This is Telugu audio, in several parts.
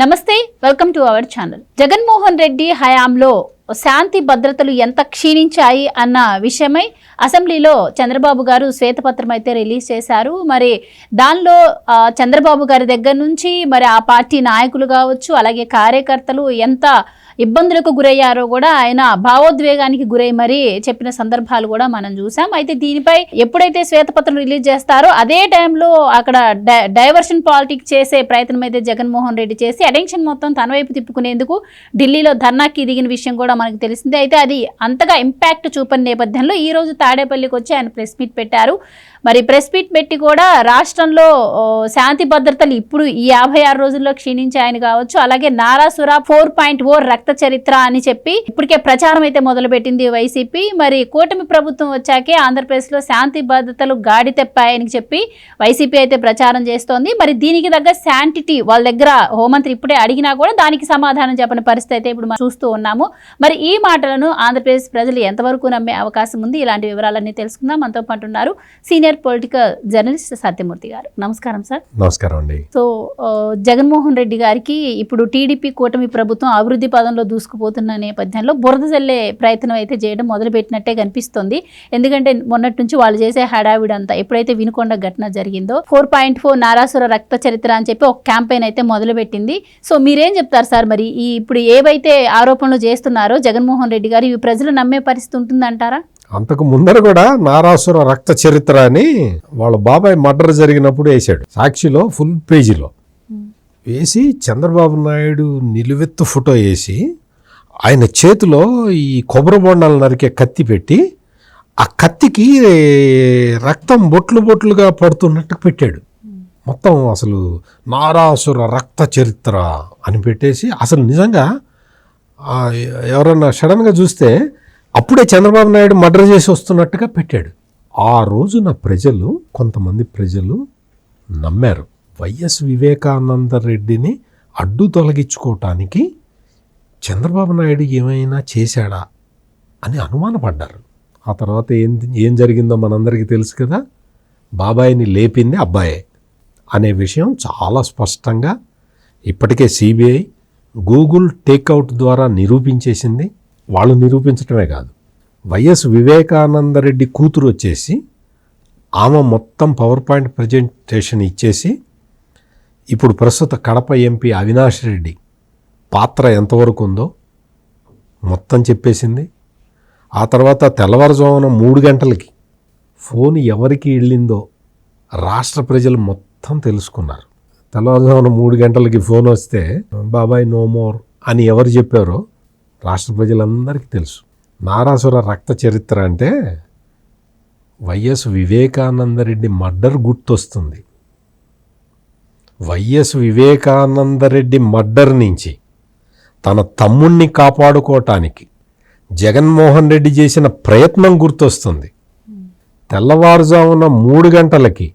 నమస్తే, welcome to our channel. Jaganmohan Reddy హయాంలో శాంతి భద్రతలు ఎంత క్షీణించాయి అన్న విషయమై అసెంబ్లీలో చంద్రబాబు గారు శ్వేతపత్రం అయితే రిలీజ్ చేశారు. మరి దానిలో చంద్రబాబు గారి దగ్గర నుంచి మరి ఆ పార్టీ నాయకులు కావచ్చు, అలాగే కార్యకర్తలు ఎంత ఇబ్బందులకు గురయ్యారో కూడా ఆయన భావోద్వేగానికి గురై మరీ చెప్పిన సందర్భాలు కూడా మనం చూసాం. అయితే దీనిపై ఎప్పుడైతే శ్వేతపత్రం రిలీజ్ చేస్తారో అదే టైంలో అక్కడ డైవర్షన్ పాలిటిక్స్ చేసే ప్రయత్నం అయితే జగన్మోహన్ రెడ్డి చేసి అటెన్షన్ మొత్తం తన వైపు తిప్పుకునేందుకు ఢిల్లీలో ధర్నాకి దిగిన విషయం కూడా మనకు తెలిసిందే. అయితే అది అంతగా ఇంపాక్ట్ చూపని నేపథ్యంలో ఈ రోజు తాడేపల్లికి వచ్చి ఆయన ప్రెస్ మీట్ పెట్టారు. మరి ప్రెస్ మీట్ పెట్టి కూడా రాష్ట్రంలో శాంతి భద్రతలు ఇప్పుడు ఈ 56 రోజుల్లో క్షీణించాయని కావచ్చు, అలాగే నారాసుర 4.0 రక్త చరిత్ర అని చెప్పి ఇప్పటికే ప్రచారం అయితే మొదలుపెట్టింది వైసీపీ. మరి కూటమి ప్రభుత్వం వచ్చాకే ఆంధ్రప్రదేశ్ లో శాంతి భద్రతలు గాడి తెప్పాయని చెప్పి వైసీపీ అయితే ప్రచారం చేస్తోంది. మరి దీనికి తగ్గ శాంటిటీ వాళ్ళ దగ్గర హోంమంత్రి ఇప్పుడే అడిగినా కూడా దానికి సమాధానం చెప్పని పరిస్థితి అయితే ఇప్పుడు మనం చూస్తూ ఉన్నాము. మరి ఈ మాటలను ఆంధ్రప్రదేశ్ ప్రజలు ఎంతవరకు నమ్మే అవకాశం ఉంది? ఇలాంటి వివరాలన్నీ తెలుసుకుందాం. మనతో పాటు ఉన్నారు సీనియర్ పొలిటికల్ జర్నలిస్ట్ సత్యమూర్తి గారు. నమస్కారం సార్. నమస్కారం అండి. సో జగన్మోహన్ రెడ్డి గారికి ఇప్పుడు టీడీపీ కూటమి ప్రభుత్వం అభివృద్ధి పదంలో దూసుకుపోతున్న నేపథ్యంలో బురద జల్లే ప్రయత్నం అయితే చేయడం మొదలుపెట్టినట్టే కనిపిస్తుంది. ఎందుకంటే మొన్నటి నుంచి వాళ్ళు చేసే హడావిడంతా ఎప్పుడైతే వినుకొండ ఘటన జరిగిందో 4.4 నారాసుర రక్త చరిత్ర అని చెప్పి ఒక క్యాంపెయిన్ అయితే మొదలుపెట్టింది. సో మీరేం చెప్తారు సార్? మరి ఇప్పుడు ఏవైతే ఆరోపణలు చేస్తున్నారో జగన్మోహన్ రెడ్డి గారు ఇవి ప్రజలు నమ్మే పరిస్థితి ఉంటుందంటారా? అంతకు ముందర కూడా నారాసుర రక్త చరిత్ర అని వాళ్ళ బాబాయ్ మర్డర్ జరిగినప్పుడు వేసాడు. సాక్షిలో ఫుల్ పేజీలో వేసి చంద్రబాబు నాయుడు నిలువెత్తు ఫోటో వేసి ఆయన చేతిలో ఈ కొబ్బరి బొండాలు నరికే కత్తి పెట్టి ఆ కత్తికి రక్తం బొట్లు బొట్లుగా పడుతున్నట్టు పెట్టాడు. మొత్తం అసలు నారాసుర రక్త చరిత్ర అని పెట్టేసి అసలు నిజంగా ఎవరన్నా సడన్గా చూస్తే అప్పుడే చంద్రబాబు నాయుడు మర్డర్ చేసి వస్తున్నట్టుగా పెట్టాడు. ఆ రోజున ప్రజలు, కొంతమంది ప్రజలు నమ్మారు. వైఎస్ వివేకానంద రెడ్డిని అడ్డు తొలగించుకోవటానికి చంద్రబాబు నాయుడు ఏమైనా చేశాడా అని అనుమానపడ్డారు. ఆ తర్వాత ఏం జరిగిందో మనందరికీ తెలుసు కదా. బాబాయిని లేపింది అబ్బాయే అనే విషయం చాలా స్పష్టంగా ఇప్పటికే సిబిఐ, గూగుల్ టేక్అవుట్ ద్వారా నిరూపించేసింది. వాళ్ళు నిరూపించడమే కాదు, వైఎస్ వివేకానంద రెడ్డి కూతురు వచ్చేసి ఆమె మొత్తం పవర్ పాయింట్ ప్రజెంటేషన్ ఇచ్చేసి ఇప్పుడు ప్రస్తుత కడప ఎంపీ అవినాష్ రెడ్డి పాత్ర ఎంతవరకు ఉందో మొత్తం చెప్పేసింది. ఆ తర్వాత తెల్లవారుజామున 3 గంటలకి ఫోన్ ఎవరికి వెళ్ళిందో రాష్ట్ర ప్రజలు మొత్తం తెలుసుకున్నారు. తెల్లవారుజామున 3 గంటలకి ఫోన్ వస్తే బాబాయ్ నో మోర్ అని ఎవరు చెప్పారో రాష్ట్ర ప్రజలందరికీ తెలుసు. నారాసుర రక్త చరిత్ర అంటే వైఎస్ వివేకానంద రెడ్డి మర్డర్ గుర్తొస్తుంది. వైఎస్ వివేకానంద రెడ్డి మర్డర్ నుంచి తన తమ్ముణ్ణి కాపాడుకోవటానికి జగన్మోహన్ రెడ్డి చేసిన ప్రయత్నం గుర్తొస్తుంది. తెల్లవారుజామున 3 గంటలకి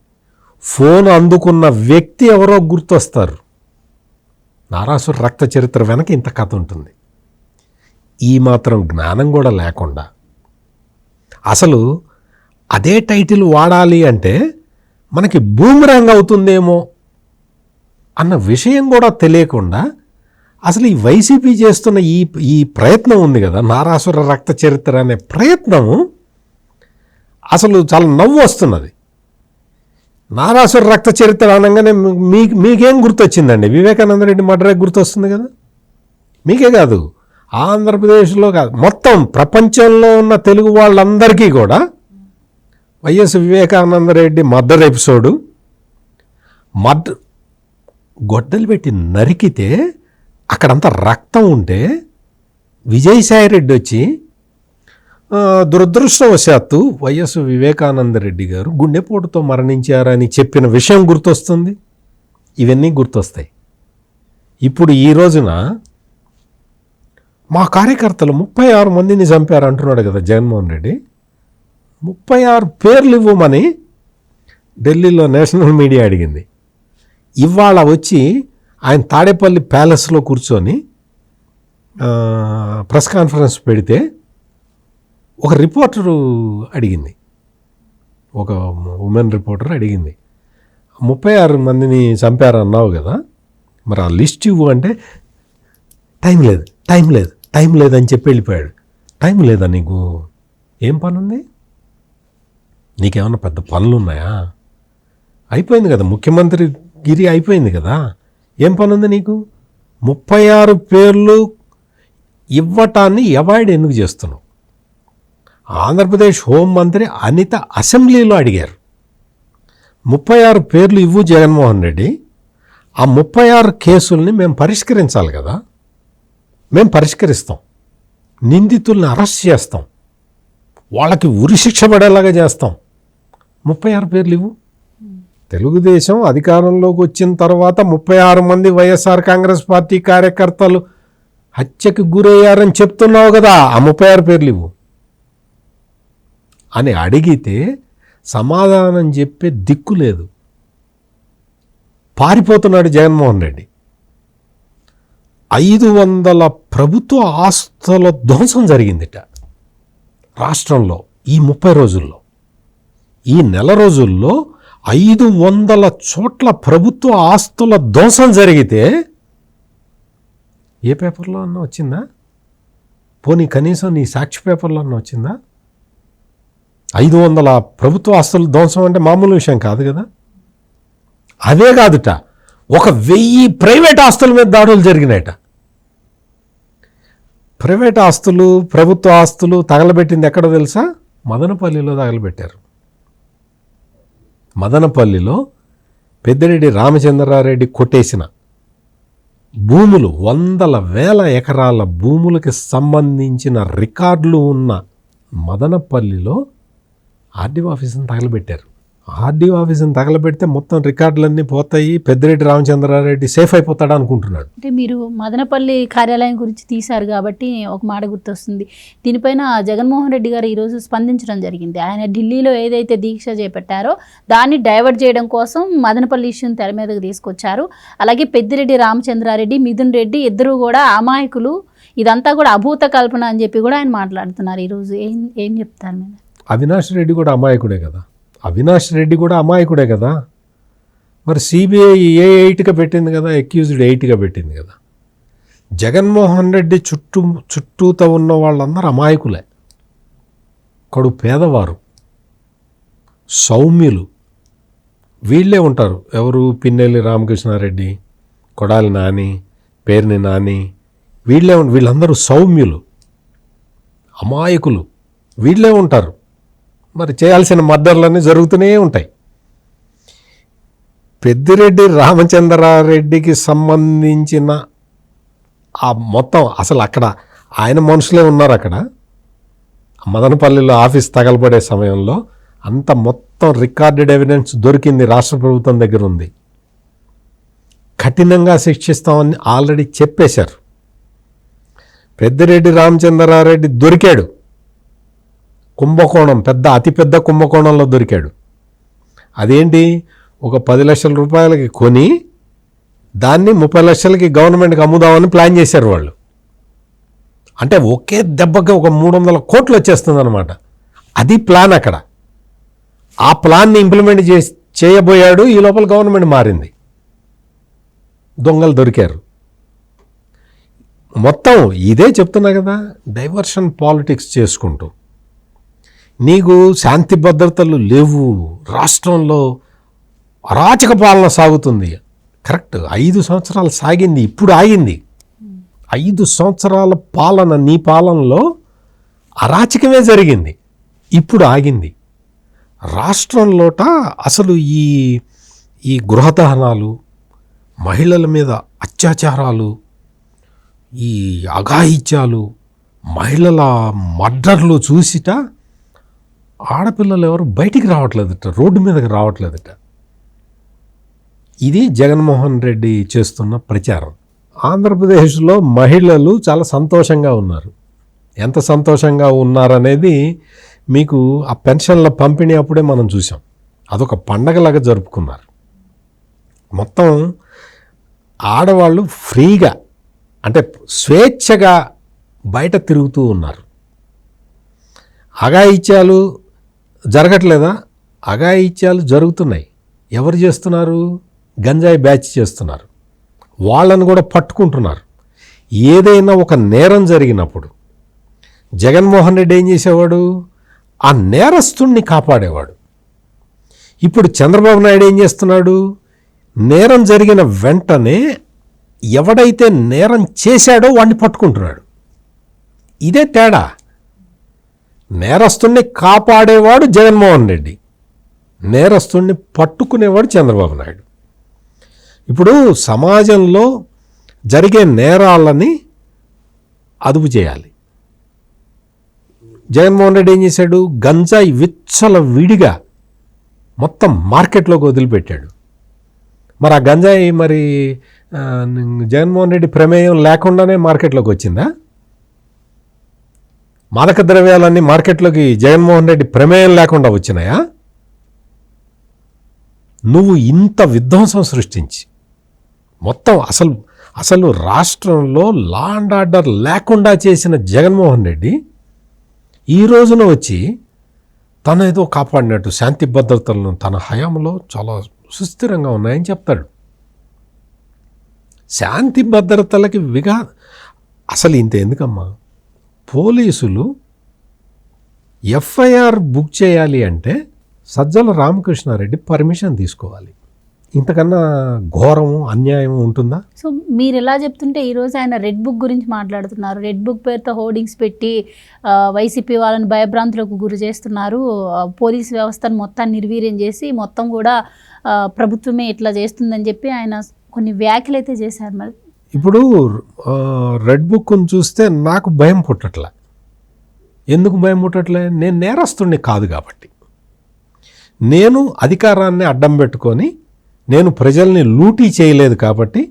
ఫోన్ అందుకున్న వ్యక్తి ఎవరో గుర్తొస్తారు. నారాసుర రక్త చరిత్ర వెనక ఇంత కథ ఉంటుంది. ఈ మాత్రం జ్ఞానం కూడా లేకుండా అసలు అదే టైటిల్ వాడాలి అంటే మనకి బూమరాంగ్ అవుతుందేమో అన్న విషయం కూడా తెలియకుండా అసలు ఈ వైసీపీ చేస్తున్న ఈ ప్రయత్నం ఉంది కదా, నారాసుర రక్త చరిత్ర అనే ప్రయత్నము అసలు చాలా నవ్వు వస్తున్నది. నారాసుర రక్త చరిత్ర అనగానే మీకేం గుర్తొచ్చిందండి? వివేకానంద రెడ్డి మర్డరే గుర్తొస్తుంది కదా. మీకే కాదు, ఆంధ్రప్రదేశ్లో కాదు, మొత్తం ప్రపంచంలో ఉన్న తెలుగు వాళ్ళందరికీ కూడా YS Vivekananda Reddy murder episode, గొడ్డలు పెట్టి నరికితే అక్కడంతా రక్తం ఉంటే విజయసాయి రెడ్డి వచ్చి దురదృష్టవశాత్తు వైఎస్ వివేకానంద రెడ్డి గారు గుండెపోటుతో మరణించారని చెప్పిన విషయం గుర్తొస్తుంది. ఇవన్నీ గుర్తొస్తాయి. ఇప్పుడు ఈ రోజున మా కార్యకర్తలు 36 మందిని చంపారు అంటున్నాడు కదా జగన్మోహన్ రెడ్డి. 36 పేర్లు ఇవ్వమని ఢిల్లీలో నేషనల్ మీడియా అడిగింది. ఇవాళ వచ్చి ఆయన తాడేపల్లి ప్యాలెస్లో కూర్చొని ప్రెస్ కాన్ఫరెన్స్ పెడితే ఒక రిపోర్టరు అడిగింది, ఒక ఉమెన్ రిపోర్టర్ అడిగింది, 36 మందిని చంపారన్నావు కదా, మరి ఆ లిస్ట్ ఇవ్వు అంటే టైం లేదు అని చెప్పి వెళ్ళిపోయాడు. టైం లేదా నీకు? ఏం పని ఉంది నీకేమన్నా? పెద్ద పనులు ఉన్నాయా? అయిపోయింది కదా, ముఖ్యమంత్రి గిరి అయిపోయింది కదా, ఏం పని ఉంది నీకు? 36 పేర్లు ఇవ్వటాన్ని అవాయిడ్ ఎందుకు చేస్తున్నావు? ఆంధ్రప్రదేశ్ హోంమంత్రి అనిత అసెంబ్లీలో అడిగారు, 36 పేర్లు ఇవ్వు జగన్మోహన్ రెడ్డి, ఆ 36 కేసుల్ని మేము పరిష్కరించాలి కదా, మేము పరిష్కరిస్తాం, నిందితుల్ని అరెస్ట్ చేస్తాం, వాళ్ళకి ఉరిశిక్ష పడేలాగా చేస్తాం, 36 పేర్లు ఇవ్వు. తెలుగుదేశం అధికారంలోకి వచ్చిన తర్వాత 36 మంది వైఎస్ఆర్ కాంగ్రెస్ పార్టీ కార్యకర్తలు హత్యకు గురయ్యారని చెప్తున్నావు కదా, ఆ 36 పేర్లు ఇవ్వు అని అడిగితే సమాధానం చెప్పే దిక్కు లేదు. పారిపోతున్నాడు జగన్మోహన్ రెడ్డి. 500 ప్రభుత్వ ఆస్తుల ధ్వంసం జరిగిందిట రాష్ట్రంలో ఈ 30 రోజుల్లో. ఈ నెల రోజుల్లో 500 చోట్ల ప్రభుత్వ ఆస్తుల ధ్వంసం జరిగితే ఏ పేపర్లో అన్నా వచ్చిందా? పోనీ కనీసం నీ సాక్షి పేపర్లో అన్నా వచ్చిందా? 500 ప్రభుత్వ ఆస్తుల ధ్వంసం అంటే మామూలు విషయం కాదు కదా. అదే కాదుట, 1000 ప్రైవేట్ ఆస్తుల మీద దాడులు జరిగినాయట. ప్రైవేట్ ఆస్తులు ప్రభుత్వ ఆస్తులు తగలబెట్టింది ఎక్కడో తెలుసా? మదనపల్లిలో తగలబెట్టారు. మదనపల్లిలో పెద్దిరెడ్డి రామచంద్రారెడ్డి కొట్టేసిన భూములు, 100,000 ఎకరాల భూములకి సంబంధించిన రికార్డులు ఉన్న మదనపల్లిలో ఆర్డీఓ ఆఫీసుని తగలబెట్టారు. ఆర్డీఓ ఆఫీసుని తగలబెడితే మొత్తం రికార్డులన్నీ పోతాయి, పెద్దిరెడ్డి రామచంద్రారెడ్డి సేఫ్ అయిపోతాడు అనుకుంటున్నాడు. అంటే మీరు మదనపల్లి కార్యాలయం గురించి తీశారు కాబట్టి ఒక మాట గుర్తొస్తుంది. దీనిపైన జగన్మోహన్ రెడ్డి గారు ఈరోజు స్పందించడం జరిగింది. ఆయన ఢిల్లీలో ఏదైతే దీక్ష చేపట్టారో దాన్ని డైవర్ట్ చేయడం కోసం మదనపల్లి ఇష్యూని తెర మీదకు తీసుకొచ్చారు. అలాగే పెద్దిరెడ్డి రామచంద్రారెడ్డి, మిథున్ రెడ్డి ఇద్దరు కూడా అమాయకులు, ఇదంతా కూడా అభూత కల్పన అని చెప్పి కూడా ఆయన మాట్లాడుతున్నారు. ఈరోజు ఏం చెప్తారు మీరు? అవినాష్ రెడ్డి కూడా అమాయకుడే కదా. మరి సిబిఐ ఏ 8గా పెట్టింది కదా, అక్యూజ్డ్ 8గా పెట్టింది కదా. జగన్మోహన్ రెడ్డి చుట్టూతో ఉన్న వాళ్ళందరూ అమాయకులే, కడు పేదవారు, సౌమ్యులు. వీళ్ళే ఉంటారు. ఎవరు? పిన్నెల్లి రామకృష్ణారెడ్డి, కొడాలి నాని, పేర్ని నాని, వీళ్ళందరూ సౌమ్యులు, అమాయకులు, వీళ్ళే ఉంటారు. మరి చేయాల్సిన మర్డర్లన్నీ జరుగుతూనే ఉంటాయి. పెద్దిరెడ్డి రామచంద్రారెడ్డికి సంబంధించిన ఆ మొత్తం అసలు అక్కడ ఆయన మనుషులే ఉన్నారు. అక్కడ మదనపల్లిలో ఆఫీస్ తగలబడే సమయంలో అంత మొత్తం రికార్డెడ్ ఎవిడెన్స్ దొరికింది, రాష్ట్ర ప్రభుత్వం దగ్గర ఉంది. కఠినంగా శిక్షిస్తామని ఆల్రెడీ చెప్పేశారు. పెద్దిరెడ్డి రామచంద్రారెడ్డి దొరికాడు, కుంభకోణం, అతిపెద్ద కుంభకోణంలో దొరికాడు. అదేంటి? ఒక 10 లక్షల రూపాయలకి కొని దాన్ని 30 లక్షలకి గవర్నమెంట్కి అమ్ముదామని ప్లాన్ చేశారు వాళ్ళు. అంటే ఒకే దెబ్బకి ఒక 300 కోట్లు వచ్చేస్తుంది అనమాట. అది ప్లాన్ అక్కడ. ఆ ప్లాన్ని ఇంప్లిమెంట్ చేయబోయాడు. ఈ లోపల గవర్నమెంట్ మారింది, దొంగలు దొరికారు. మొత్తం ఇదే చెప్తున్నా కదా, డైవర్షన్ పాలిటిక్స్ చేసుకుంటూ. నీకు శాంతి భద్రతలు లేవు, రాష్ట్రంలో అరాచక పాలన సాగుతుంది. కరెక్ట్, 5 సంవత్సరాలు సాగింది, ఇప్పుడు ఆగింది. 5 సంవత్సరాల పాలన, నీ పాలనలో అరాచకమే జరిగింది, ఇప్పుడు ఆగింది. రాష్ట్రంలోట అసలు ఈ గృహదహనాలు, మహిళల మీద అత్యాచారాలు, ఈ అఘాయిత్యాలు, మహిళల మర్డర్లు చూసిట ఆడపిల్లలు ఎవరు బయటికి రావట్లేదట, రోడ్డు మీదకి రావట్లేదట. ఇది జగన్మోహన్ రెడ్డి చేస్తున్న ప్రచారం. ఆంధ్రప్రదేశ్లో మహిళలు చాలా సంతోషంగా ఉన్నారు. ఎంత సంతోషంగా ఉన్నారనేది మీకు ఆ పెన్షన్ల పంపిణీ అప్పుడే మనం చూసాం. అదొక పండగలాగా జరుపుకున్నారు. మొత్తం ఆడవాళ్ళు ఫ్రీగా, అంటే స్వేచ్ఛగా బయట తిరుగుతూ ఉన్నారు. అఘాయిత్యాలు జరగట్లేదా? అఘాయిత్యాలు జరుగుతున్నాయి. ఎవరు చేస్తున్నారు? గంజాయి బ్యాచ్ చేస్తున్నారు. వాళ్ళని కూడా పట్టుకుంటున్నారు. ఏదైనా ఒక నేరం జరిగినప్పుడు జగన్మోహన్ రెడ్డి ఏం చేసేవాడు, ఆ నేరస్తుణ్ణి కాపాడేవాడు. ఇప్పుడు చంద్రబాబు నాయుడు ఏం చేస్తున్నాడు, నేరం జరిగిన వెంటనే ఎవడైతే నేరం చేశాడో వాడిని పట్టుకుంటున్నాడు. ఇదే తేడా. నేరస్తుణ్ణి కాపాడేవాడు జగన్మోహన్ రెడ్డి, నేరస్తుణ్ణి పట్టుకునేవాడు చంద్రబాబు నాయుడు. ఇప్పుడు సమాజంలో జరిగే నేరాలని అదుపు చేయాలి. జగన్మోహన్ రెడ్డి ఏం చేశాడు, గంజాయి విచ్చల విడిగా మొత్తం మార్కెట్లోకి వదిలిపెట్టాడు. మరి ఆ గంజాయి మరి జగన్మోహన్ రెడ్డి ప్రమేయం లేకుండానే మార్కెట్లోకి వచ్చిందా? మాదక ద్రవ్యాలన్నీ మార్కెట్లోకి జగన్మోహన్ రెడ్డి ప్రమేయం లేకుండా వచ్చినాయా? నువ్వు ఇంత విధ్వంసం సృష్టించి మొత్తం అసలు రాష్ట్రంలో లా అండ్ ఆర్డర్ లేకుండా చేసిన జగన్మోహన్ రెడ్డి ఈ రోజున వచ్చి తన ఏదో కాపాడినట్టు శాంతి భద్రతలను తన హయాంలో చాలా సుస్థిరంగా ఉన్నాయని చెప్తాడు. శాంతి భద్రతలకి అసలు ఇంత ఎందుకమ్మా, పోలీసులు ఎఫ్ఐఆర్ బుక్ చేయాలి అంటే సజ్జల రామకృష్ణారెడ్డి పర్మిషన్ తీసుకోవాలి. ఇంతకన్నా ఘోరము అన్యాయం ఉంటుందా? సో మీరు ఎలా చెప్తుంటే ఈరోజు ఆయన రెడ్ బుక్ గురించి మాట్లాడుతున్నారు. రెడ్ బుక్ పేరుతో హోర్డింగ్స్ పెట్టి వైసీపీ వాళ్ళని భయభ్రాంతులకు గురి చేస్తున్నారు, పోలీస్ వ్యవస్థను మొత్తాన్ని నిర్వీర్యం చేసి మొత్తం కూడా ప్రభుత్వమే ఇట్లా చేస్తుందని చెప్పి ఆయన కొన్ని వ్యాఖ్యలు అయితే చేశారు. మరి ఇప్పుడు రెడ్ బుక్ను చూస్తే నాకు భయం పుట్టట్లే. ఎందుకు భయం పుట్టట్లే? నేను నేరస్తుడిని కాదు కాబట్టి, నేను అధికారాన్ని అడ్డం పెట్టుకొని నేను ప్రజల్ని లూటీ చేయలేదు కాబట్టి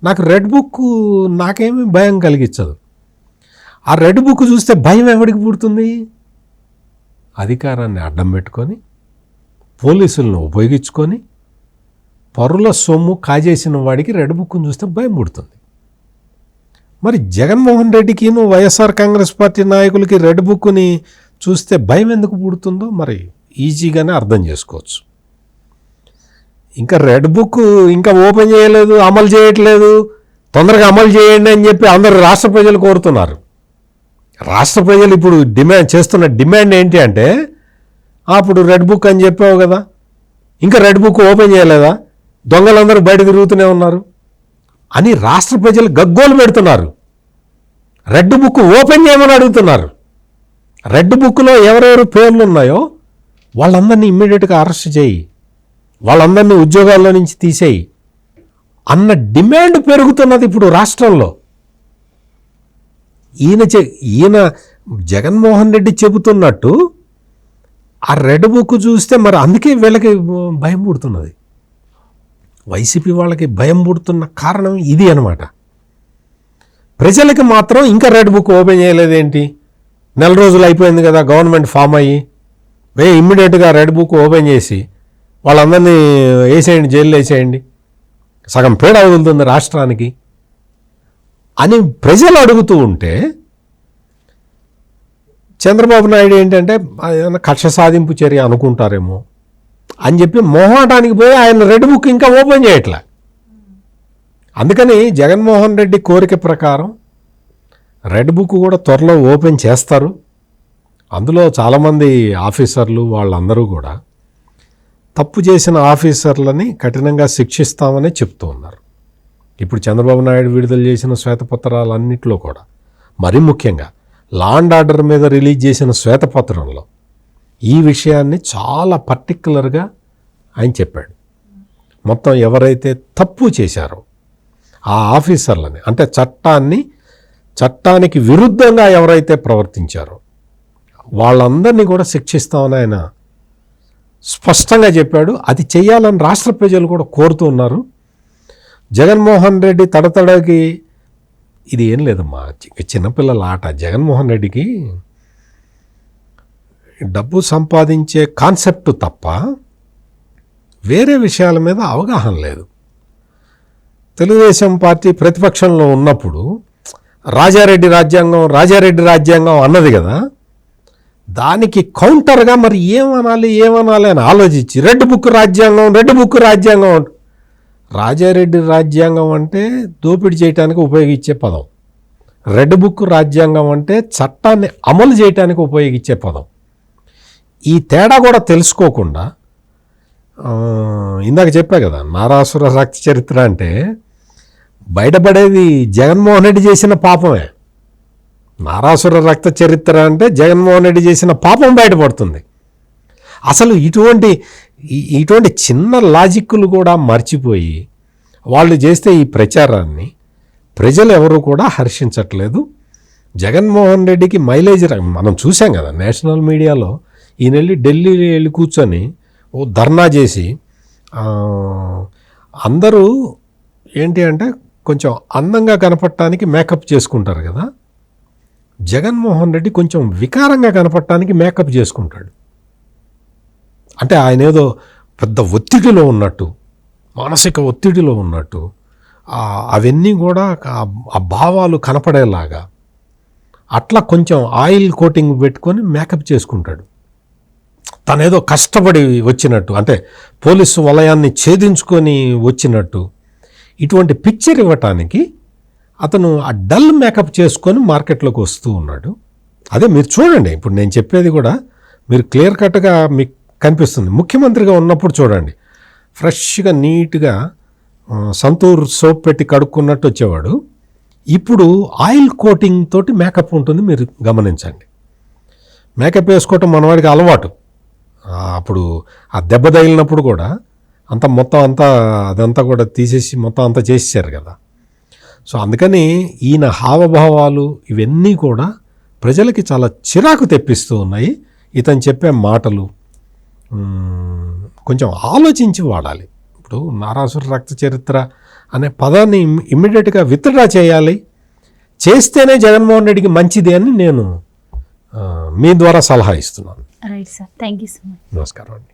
నాకు రెడ్ బుక్ నాకేమీ భయం కలిగించదు. ఆ రెడ్ బుక్ చూస్తే భయం ఎవరికి పుడుతుంది? అధికారాన్ని అడ్డం పెట్టుకొని పోలీసులను ఉపయోగించుకొని పరుల సొమ్ము కాజేసిన వాడికి రెడ్ బుక్ను చూస్తే భయం పుడుతుంది. మరి జగన్మోహన్ రెడ్డికి వైఎస్ఆర్ కాంగ్రెస్ పార్టీ నాయకులకి రెడ్ బుక్ని చూస్తే భయం ఎందుకు పుడుతుందో మరి ఈజీగానే అర్థం చేసుకోవచ్చు. ఇంకా రెడ్ బుక్ ఇంకా ఓపెన్ చేయలేదు, అమలు చేయట్లేదు, తొందరగా అమలు చేయండి అని చెప్పి అందరు రాష్ట్ర ప్రజలు కోరుతున్నారు. రాష్ట్ర ప్రజలు ఇప్పుడు చేస్తున్న డిమాండ్ ఏంటి అంటే, అప్పుడు రెడ్ బుక్ అని చెప్పావు కదా, ఇంకా రెడ్ బుక్ ఓపెన్ చేయలేదా, దొంగలందరూ బయట తిరుగుతూనే ఉన్నారు అని రాష్ట్ర ప్రజలు గగ్గోలు పెడుతున్నారు. రెడ్ బుక్ ఓపెన్ చేయమని అడుగుతున్నారు. రెడ్ బుక్లో ఎవరెవరు పేర్లు ఉన్నాయో వాళ్ళందరినీ ఇమ్మీడియట్గా అరెస్ట్ చేయి, వాళ్ళందరినీ ఉద్యోగాల్లో నుంచి తీసేయి అన్న డిమాండ్ పెరుగుతున్నది ఇప్పుడు రాష్ట్రంలో. ఈయన జగన్మోహన్ రెడ్డి చెబుతున్నట్టు ఆ రెడ్ బుక్ చూస్తే మరి అందుకే వీళ్ళకి భయం పుడుతున్నది. వైసీపీ వాళ్ళకి భయం పుడుతున్న కారణం ఇది అన్నమాట. ప్రజలకి మాత్రం ఇంకా రెడ్ బుక్ ఓపెన్ చేయలేదేంటి, నెల రోజులు అయిపోయింది కదా గవర్నమెంట్ ఫామ్ అయ్యి, ఇమ్మీడియట్గా రెడ్ బుక్ ఓపెన్ చేసి వాళ్ళందరినీ వేసేయండి, జైల్లో వేసేయండి, సగం పేడ వదులుతుంది రాష్ట్రానికి అని ప్రజలు అడుగుతూ ఉంటే చంద్రబాబు నాయుడు ఏంటంటే ఏదైనా కక్ష సాధింపు చర్య అనుకుంటారేమో అని చెప్పి మోహటానికి పోయి ఆయన రెడ్ బుక్ ఇంకా ఓపెన్ చేయట్లే. అందుకని జగన్మోహన్ రెడ్డి కోరిక ప్రకారం రెడ్ బుక్ కూడా త్వరలో ఓపెన్ చేస్తారు. అందులో చాలామంది ఆఫీసర్లు వాళ్ళందరూ కూడా తప్పు చేసిన ఆఫీసర్లని కఠినంగా శిక్షిస్తామని చెప్తూ ఉన్నారు. ఇప్పుడు చంద్రబాబు నాయుడు విడుదల చేసిన శ్వేతపత్రాలన్నింటిలో కూడా మరీ ముఖ్యంగా లా అండ్ ఆర్డర్ మీద రిలీజ్ చేసిన శ్వేతపత్రంలో ఈ విషయాన్ని చాలా పర్టిక్యులర్గా ఆయన చెప్పాడు. మొత్తం ఎవరైతే తప్పు చేశారో ఆ ఆఫీసర్లని, అంటే చట్టానికి విరుద్ధంగా ఎవరైతే ప్రవర్తించారో వాళ్ళందరినీ కూడా శిక్షిస్తామని ఆయన స్పష్టంగా చెప్పాడు. అది చెయ్యాలని రాష్ట్ర ప్రజలు కూడా కోరుతూ ఉన్నారు. జగన్మోహన్ రెడ్డి తడతడకి ఇది ఏం లేదమ్మా, చిన్నపిల్లల ఆట. జగన్మోహన్ రెడ్డికి డబ్బు సంపాదించే కాన్సెప్ట్ తప్ప వేరే విషయాల మీద అవగాహన లేదు. తెలుగుదేశం పార్టీ ప్రతిపక్షంలో ఉన్నప్పుడు రాజారెడ్డి రాజ్యాంగం అన్నది కదా, దానికి కౌంటర్గా మరి ఏమనాలి అని ఆలోచించి రెడ్ బుక్ రాజ్యాంగం రాజారెడ్డి రాజ్యాంగం అంటే దోపిడీ చేయడానికి ఉపయోగించే పదం. రెడ్ బుక్ రాజ్యాంగం అంటే చట్టాన్ని అమలు చేయడానికి ఉపయోగించే పదం. ఈ తేడా కూడా తెలుసుకోకుండా ఇందాక చెప్పా కదా, నారాసుర రక్త చరిత్ర అంటే బయటపడేది జగన్మోహన్ రెడ్డి చేసిన పాపమే. నారాసుర రక్త చరిత్ర అంటే జగన్మోహన్ రెడ్డి చేసిన పాపం బయటపడుతుంది. అసలు ఇటువంటి చిన్న లాజిక్లు కూడా మర్చిపోయి వాళ్ళు చేస్తే ఈ ప్రచారాన్ని ప్రజలు ఎవరు కూడా హర్షించట్లేదు. జగన్మోహన్ రెడ్డికి మైలేజ్ మనం చూసాం కదా, నేషనల్ మీడియాలో ఈయన ఢిల్లీ వెళ్ళి కూర్చొని ఓ ధర్నా చేసి అందరూ ఏంటి అంటే కొంచెం అందంగా కనపడటానికి మేకప్ చేసుకుంటారు కదా, జగన్మోహన్ రెడ్డి కొంచెం వికారంగా కనపడటానికి మేకప్ చేసుకుంటాడు. అంటే ఆయన ఏదో పెద్ద ఒత్తిడిలో ఉన్నట్టు, మానసిక ఒత్తిడిలో ఉన్నట్టు, అవన్నీ కూడా ఆ భావాలు కనపడేలాగా అట్లా కొంచెం ఆయిల్ కోటింగ్ పెట్టుకొని మేకప్ చేసుకుంటాడు. తనేదో కష్టపడి వచ్చినట్టు, అంటే పోలీసు వలయాన్ని ఛేదించుకొని వచ్చినట్టు ఇటువంటి పిక్చర్ ఇవ్వటానికి అతను ఆ డల్ మేకప్ చేసుకొని మార్కెట్లోకి వస్తూ ఉన్నాడు. అదే మీరు చూడండి, ఇప్పుడు నేను చెప్పేది కూడా మీరు క్లియర్ కట్గా మీకు కనిపిస్తుంది. ముఖ్యమంత్రిగా ఉన్నప్పుడు చూడండి, ఫ్రెష్గా నీట్గా సంతూర్ సోప్ పెట్టి కడుక్కున్నట్టు వచ్చేవాడు. ఇప్పుడు ఆయిల్ కోటింగ్ తోటి మేకప్ ఉంటుంది, మీరు గమనించండి. మేకప్ వేసుకోవటం మనవాడికి అలవాటు. అప్పుడు ఆ దెబ్బ తగిలినప్పుడు కూడా అదంతా కూడా తీసేసి మొత్తం అంతా చేసేసారు కదా. సో అందుకని ఈయన హావభావాలు ఇవన్నీ కూడా ప్రజలకి చాలా చిరాకు తెప్పిస్తూ ఉన్నాయి. ఇతను చెప్పే మాటలు కొంచెం ఆలోచించి వాడాలి. ఇప్పుడు నారాసుర రక్త చరిత్ర అనే పదాన్ని ఇమ్మీడియట్గా విత్డ్రా చేయాలి. చేస్తేనే జగన్మోహన్ రెడ్డికి మంచిది అని నేను మీ ద్వారా సలహా ఇస్తున్నాను. Right sir, thank you so much. నమస్కారం అండి.